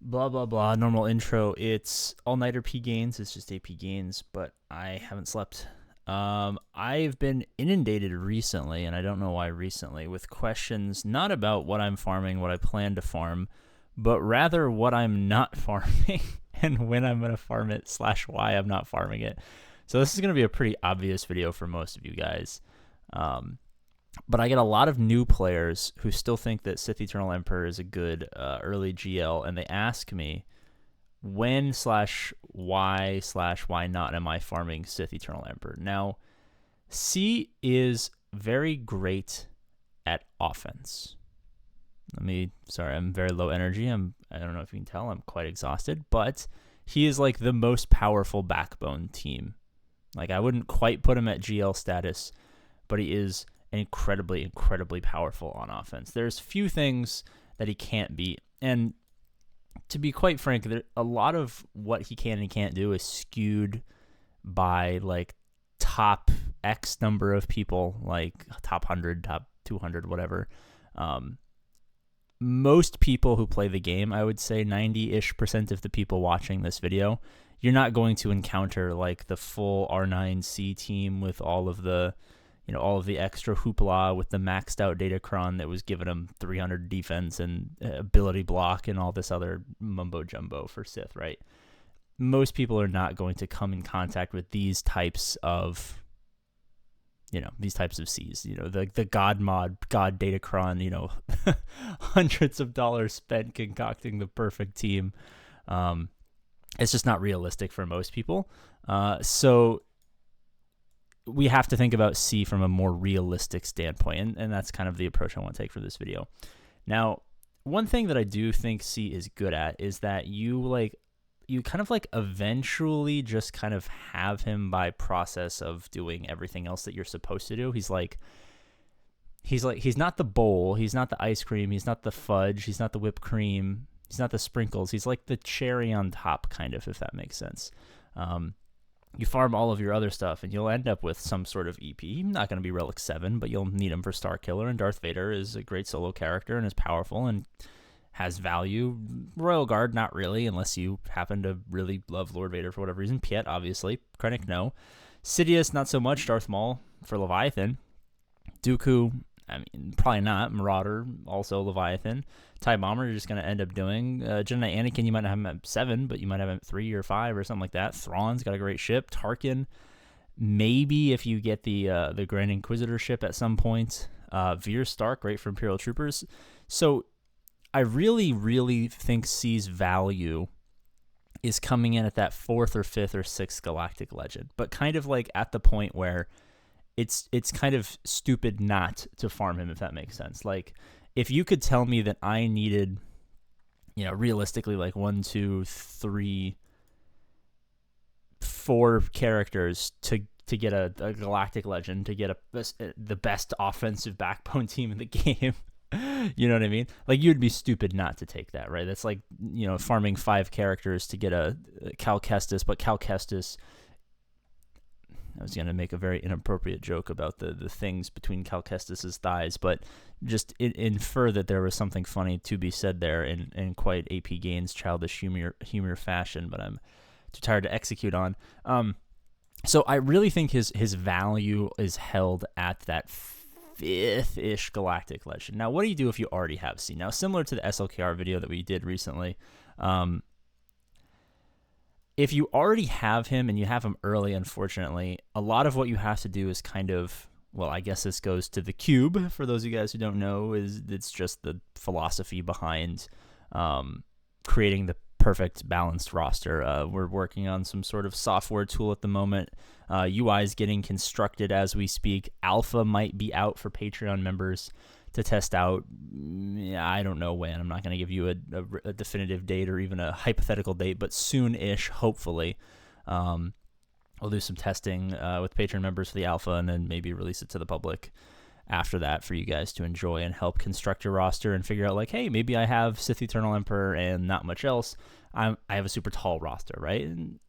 Blah blah blah. Normal intro. It's all-nighter PGAINS. It's just APGAINS, but I haven't slept. I've been inundated recently, and I don't know why recently, with questions not about what I'm farming, what I plan to farm, but rather what I'm not farming and when I'm going to farm it / why I'm not farming it. So this is going to be a pretty obvious video for most of you guys. But I get a lot of new players who still think that Sith Eternal Emperor is a good early GL, and they ask me when / why / why not am I farming Sith Eternal Emperor. Now, C is very great at offense. Sorry, I'm very low energy. I don't know if you can tell, I'm quite exhausted, but he is like the most powerful backbone team. Like, I wouldn't quite put him at GL status, but he is incredibly powerful on offense. There's few things that he can't beat, and to be quite frank, a lot of what he can and can't do is skewed by like top X number of people, like top 100, top 200, whatever. Most people who play the game, I would say 90-ish% of the people watching this video, you're not going to encounter like the full R9C team with all of the extra hoopla with the maxed out Datacron that was giving him 300 defense and ability block and all this other mumbo jumbo for Sith, right? Most people are not going to come in contact with these types of Cs, the God mod, God Datacron, hundreds of dollars spent concocting the perfect team. It's just not realistic for most people. So we have to think about C from a more realistic standpoint, and that's kind of the approach I want to take for this video. Now, one thing that I do think C is good at is that you kind of like eventually just kind of have him by process of doing everything else that you're supposed to do. He's not the bowl, he's not the ice cream, he's not the fudge, he's not the whipped cream, he's not the sprinkles. He's like the cherry on top, kind of, if that makes sense. You farm all of your other stuff, and you'll end up with some sort of EP. He's not going to be Relic 7, but you'll need him for Star Killer, and Darth Vader is a great solo character and is powerful and has value. Royal Guard, not really, unless you happen to really love Lord Vader for whatever reason. Piet, obviously. Krennic, no. Sidious, not so much. Darth Maul for Leviathan. Dooku, I mean, probably not. Marauder, also Leviathan. TIE Bomber, you're just going to end up doing. Jedi Anakin, you might not have him at 7, but you might have him at 3 or 5 or something like that. Thrawn's got a great ship. Tarkin, maybe if you get the Grand Inquisitor ship at some point. Veer Stark, great for Imperial Troopers. So I really think C's value is coming in at that 4th or 5th or 6th Galactic Legend, but kind of like at the point where it's kind of stupid not to farm him, if that makes sense. Like, if you could tell me that I needed, realistically, like 1, 2, 3, 4 characters to get a Galactic Legend, to get the best offensive backbone team in the game, you know what I mean? Like, you'd be stupid not to take that, right? That's like, farming 5 characters to get a Cal Kestis, but Cal Kestis, I was going to make a very inappropriate joke about the things between Cal Kestis' thighs, but just infer that there was something funny to be said there in quite APGAINS childish humor fashion, but I'm too tired to execute on. So I really think his value is held at that 5th-ish Galactic Legend. Now, what do you do if you already have C? Now, similar to the SLKR video that we did recently, if you already have him and you have him early, unfortunately, a lot of what you have to do is kind of, well, I guess this goes to the cube. For those of you guys who don't know, it's just the philosophy behind creating the perfect balanced roster. We're working on some sort of software tool at the moment. UI is getting constructed as we speak. Alpha might be out for Patreon members to test out. I don't know when. I'm not going to give you a definitive date or even a hypothetical date, but soon-ish, hopefully. We'll do some testing with Patreon members for the alpha, and then maybe release it to the public after that for you guys to enjoy and help construct your roster and figure out, like, hey, maybe I have Sith Eternal Emperor and not much else. I have a super tall roster, right? And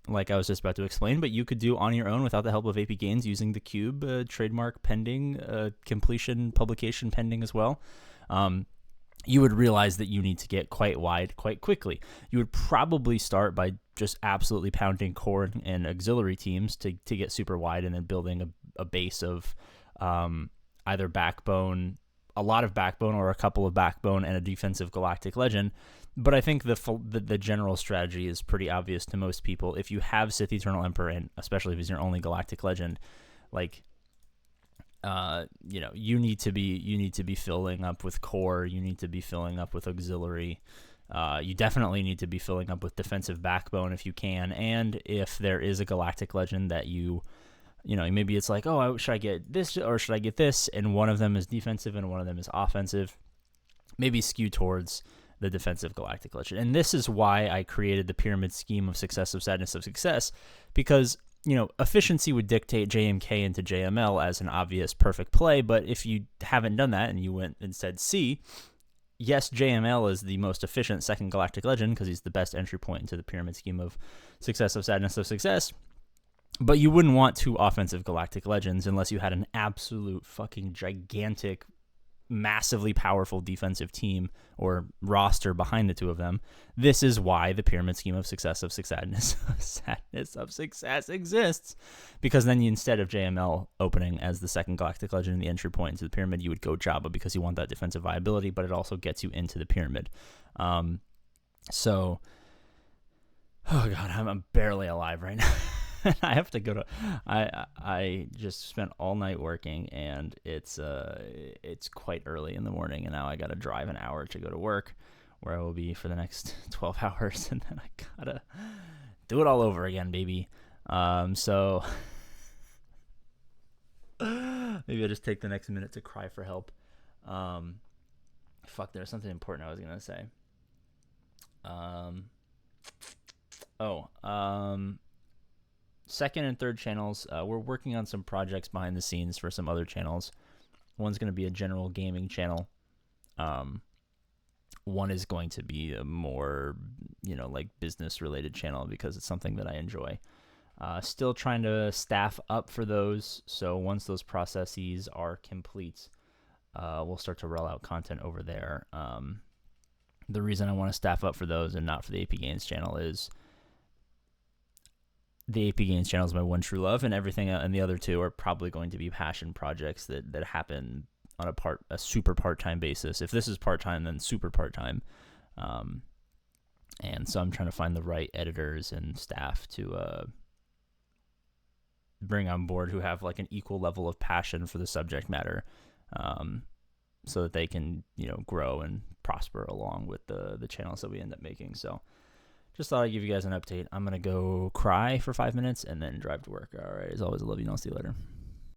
like I was just about to explain, but you could do on your own without the help of APGAINS using the cube, trademark pending, completion, publication pending as well. you would realize that you need to get quite wide quite quickly. You would probably start by just absolutely pounding core and auxiliary teams to get super wide, and then building a base of either backbone, a lot of backbone, or a couple of backbone and a defensive galactic legend. But I think the general strategy is pretty obvious to most people. If you have Sith Eternal Emperor, and especially if he's your only galactic legend, like you need to be filling up with core. You need to be filling up with auxiliary. You definitely need to be filling up with defensive backbone if you can. And if there is a galactic legend that maybe it's like, oh, should I get this or should I get this? And one of them is defensive and one of them is offensive. Maybe skew towards the defensive galactic legend. And this is why I created the pyramid scheme of success, of sadness, of success, because efficiency would dictate JMK into JML as an obvious perfect play. But if you haven't done that and you went and said C, yes, JML is the most efficient second galactic legend because he's the best entry point into the pyramid scheme of success, of sadness, of success. But you wouldn't want two offensive galactic legends unless you had an absolute fucking gigantic, massively powerful defensive team or roster behind the two of them. This is why the pyramid scheme of success, of sadness of success exists, because then instead of JML opening as the second galactic legend in the entry point into the pyramid, you would go Jabba because you want that defensive viability, but it also gets you into the pyramid. Oh god, I'm barely alive right now. I have to go to. I just spent all night working, and it's quite early in the morning, and now I gotta drive an hour to go to work, where I will be for the next 12 hours, and then I gotta do it all over again, baby. So maybe I'll just take the next minute to cry for help. There's something important I was gonna say. Second and third channels, we're working on some projects behind the scenes for some other channels. One's going to be a general gaming channel. One is going to be a more, business related channel because it's something that I enjoy. Still trying to staff up for those. So once those processes are complete, we'll start to roll out content over there. The reason I want to staff up for those and not for the APGAINS channel is the APGAINS channel is my one true love, and everything, and the other two are probably going to be passion projects that happen on a super part-time basis. If this is part-time, then super part-time. And so I'm trying to find the right editors and staff to bring on board who have like an equal level of passion for the subject matter, so that they can, grow and prosper along with the channels that we end up making. So just thought I'd give you guys an update. I'm going to go cry for 5 minutes and then drive to work. All right. As always, I love you, and I'll see you later.